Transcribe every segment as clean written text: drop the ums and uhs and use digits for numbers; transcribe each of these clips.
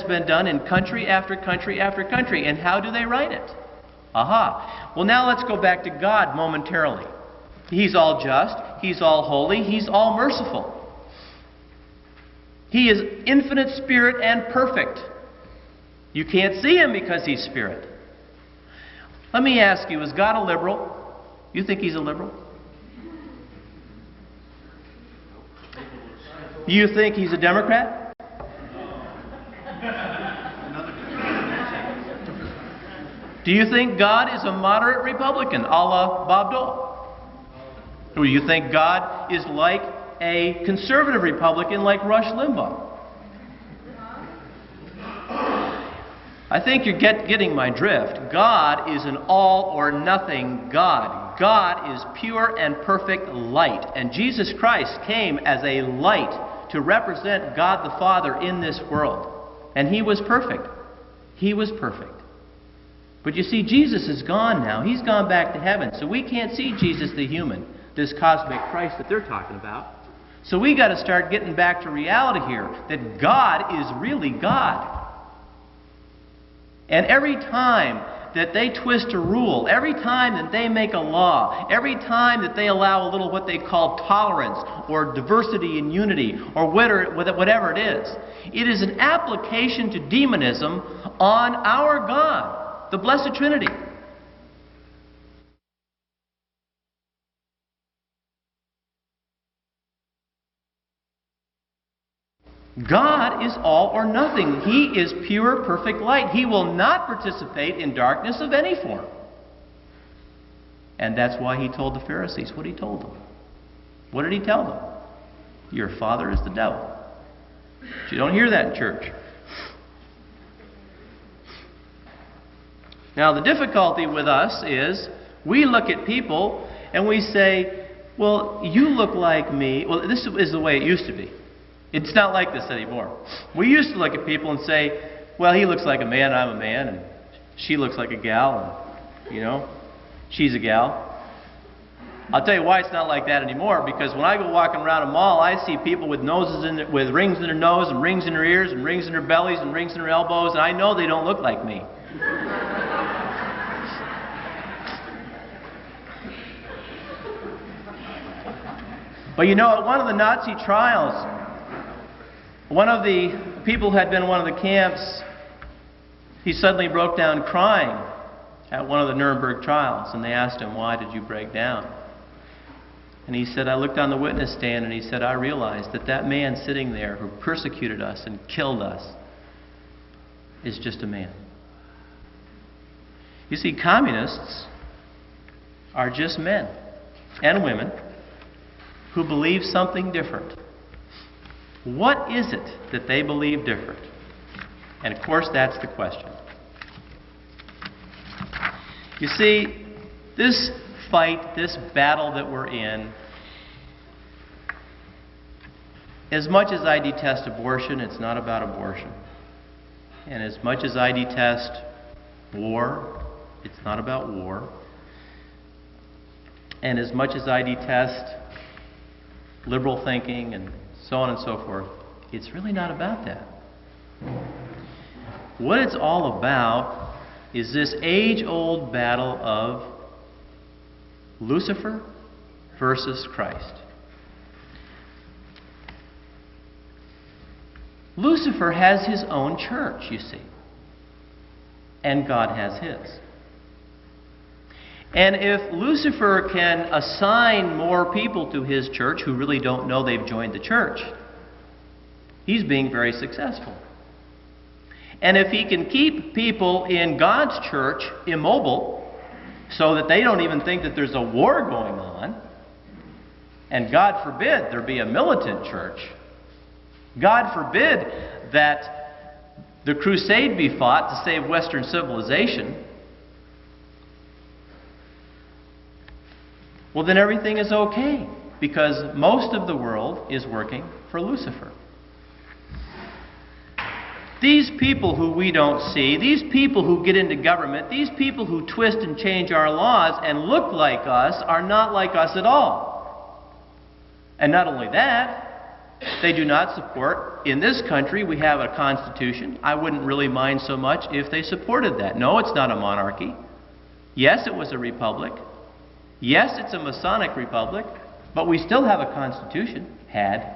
been done in country after country after country. And how do they write it? Aha. Well, now let's go back to God momentarily. He's all just. He's all holy. He's all merciful. He is infinite spirit and perfect. You can't see him because he's spirit. Let me ask you, is God a liberal? You think he's a liberal? You think he's a Democrat? Do you think God is a moderate Republican, a la Bob Dole? Or do you think God is like a conservative Republican like Rush Limbaugh? I think you're getting my drift. God is an all or nothing God. God is pure and perfect light. And Jesus Christ came as a light to represent God the Father in this world. And he was perfect. He was perfect. But you see, Jesus is gone now. He's gone back to heaven. So we can't see Jesus the human, this cosmic Christ that they're talking about. So we got to start getting back to reality here, that God is really God. And every time that they twist a rule, every time that they make a law, every time that they allow a little what they call tolerance or diversity and unity or whatever it is an application to demonism on our God, the Blessed Trinity. God is all or nothing. He is pure, perfect light. He will not participate in darkness of any form. And that's why he told the Pharisees what he told them. What did he tell them? Your father is the devil. But you don't hear that in church. Now, the difficulty with us is we look at people and we say, well, you look like me. Well, this is the way it used to be. It's not like this anymore. We used to look at people and say, well, he looks like a man, I'm a man, and she looks like a gal, and, she's a gal. I'll tell you why it's not like that anymore, because when I go walking around a mall, I see people with with rings in their nose, and rings in their ears, and rings in their bellies, and rings in their elbows, and I know they don't look like me. But at one of the Nazi trials, one of the people who had been in one of the camps, he suddenly broke down crying at one of the Nuremberg trials. And they asked him, why did you break down? And he said, I looked on the witness stand and he said, I realized that man sitting there who persecuted us and killed us is just a man. You see, communists are just men and women who believe something different. What is it that they believe different? And of course, that's the question. You see, this fight, this battle that we're in, as much as I detest abortion, it's not about abortion. And as much as I detest war, it's not about war. And as much as I detest liberal thinking and so on and so forth, it's really not about that. What it's all about is this age-old battle of Lucifer versus Christ. Lucifer has his own church, you see, and God has his. And if Lucifer can assign more people to his church who really don't know they've joined the church, he's being very successful. And if he can keep people in God's church immobile so that they don't even think that there's a war going on, and God forbid there be a militant church, God forbid that the crusade be fought to save Western civilization, well, then everything is okay, because most of the world is working for Lucifer. These people who we don't see, these people who get into government, these people who twist and change our laws and look like us are not like us at all. And not only that, they do not support in this country we have a constitution. I wouldn't really mind so much if they supported that. No, it's not a monarchy. Yes, it was a republic. Yes, it's a Masonic republic. But we still have a constitution. Had.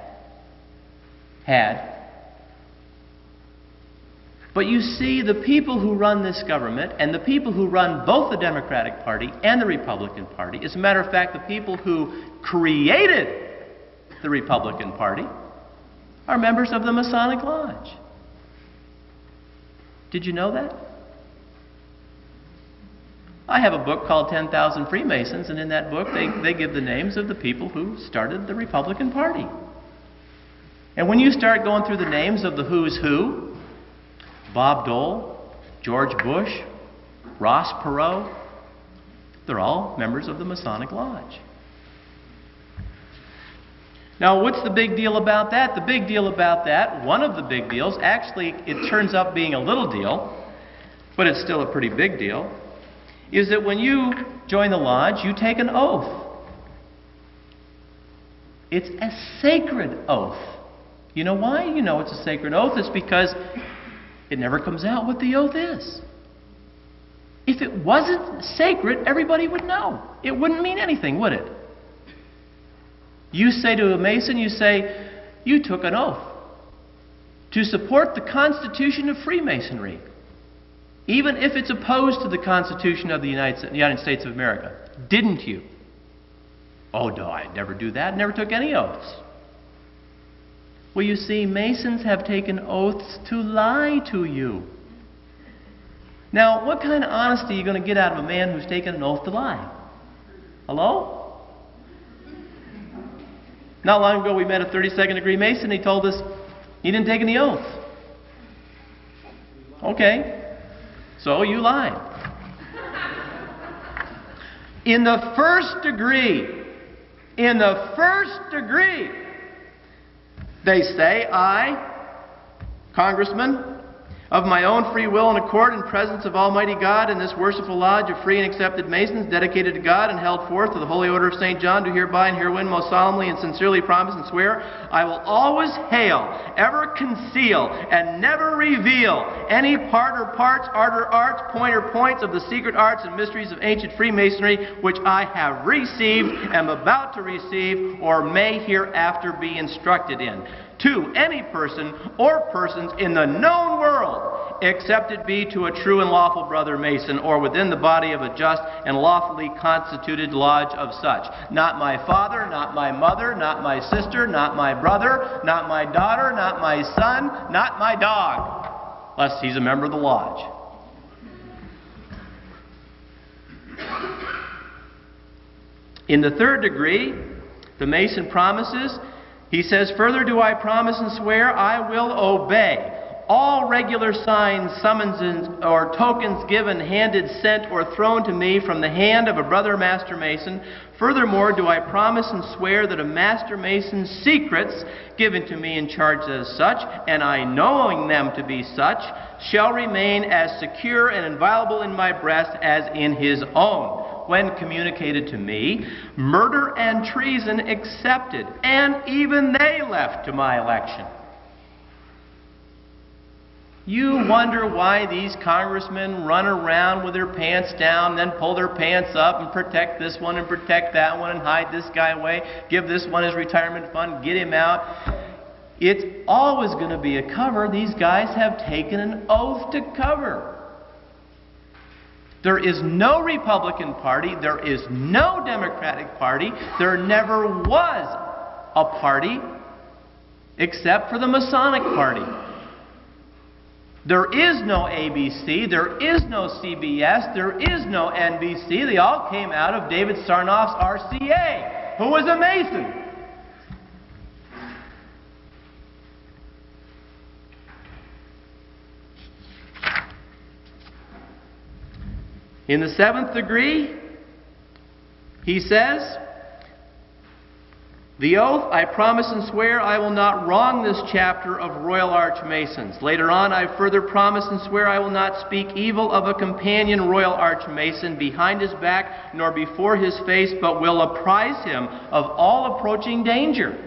But you see, the people who run this government, and the people who run both the Democratic Party and the Republican Party, as a matter of fact, the people who created the Republican Party, are members of the Masonic Lodge. Did you know that? I have a book called 10,000 Freemasons, and in that book they give the names of the people who started the Republican Party. And when you start going through the names of the who's who, Bob Dole, George Bush, Ross Perot, they're all members of the Masonic Lodge. Now, what's the big deal about that? The big deal about that, one of the big deals, actually it turns out being a little deal, but it's still a pretty big deal, is that when you join the lodge, you take an oath. It's a sacred oath. You know why you know it's a sacred oath? It's because it never comes out what the oath is. If it wasn't sacred, everybody would know. It wouldn't mean anything, would it? You say to a Mason, you say, you took an oath to support the Constitution of Freemasonry, even if it's opposed to the Constitution of the United States of America. Didn't you? Oh, no, I'd never do that. Never took any oaths. Well, you see, Masons have taken oaths to lie to you. Now, what kind of honesty are you going to get out of a man who's taken an oath to lie? Hello? Not long ago, we met a 32nd degree Mason. He told us he didn't take any oath. Okay, so you lied. In the first degree, they say, I, Congressman, of my own free will and accord in presence of Almighty God in this worshipful lodge of free and accepted Masons, dedicated to God and held forth to the Holy Order of St. John, do hereby and herewith most solemnly and sincerely promise and swear, I will always hail, ever conceal, and never reveal any part or parts, art or arts, point or points of the secret arts and mysteries of ancient Freemasonry, which I have received, am about to receive, or may hereafter be instructed in. To any person or persons in the known world, except it be to a true and lawful brother Mason, or within the body of a just and lawfully constituted lodge of such. Not my father, not my mother, not my sister, not my brother, not my daughter, not my son, not my dog, lest he's a member of the lodge. In the third degree, the Mason promises, he says, further do I promise and swear I will obey all regular signs, summonses, or tokens given, handed, sent, or thrown to me from the hand of a brother Master Mason. Furthermore, do I promise and swear that a Master Mason's secrets given to me in charge as such, and I knowing them to be such, shall remain as secure and inviolable in my breast as in his own. When communicated to me, murder and treason accepted, and even they left to my election. You wonder why these congressmen run around with their pants down, then pull their pants up and protect this one and protect that one and hide this guy away, give this one his retirement fund, get him out. It's always going to be a cover. These guys have taken an oath to cover. There is no Republican Party. There is no Democratic Party. There never was a party except for the Masonic Party. There is no ABC. There is no CBS. There is no NBC. They all came out of David Sarnoff's RCA, who was a Mason. In the seventh degree, he says, the oath, I promise and swear I will not wrong this chapter of Royal Arch Masons. Later on, I further promise and swear I will not speak evil of a companion Royal Arch Mason behind his back nor before his face, but will apprise him of all approaching danger.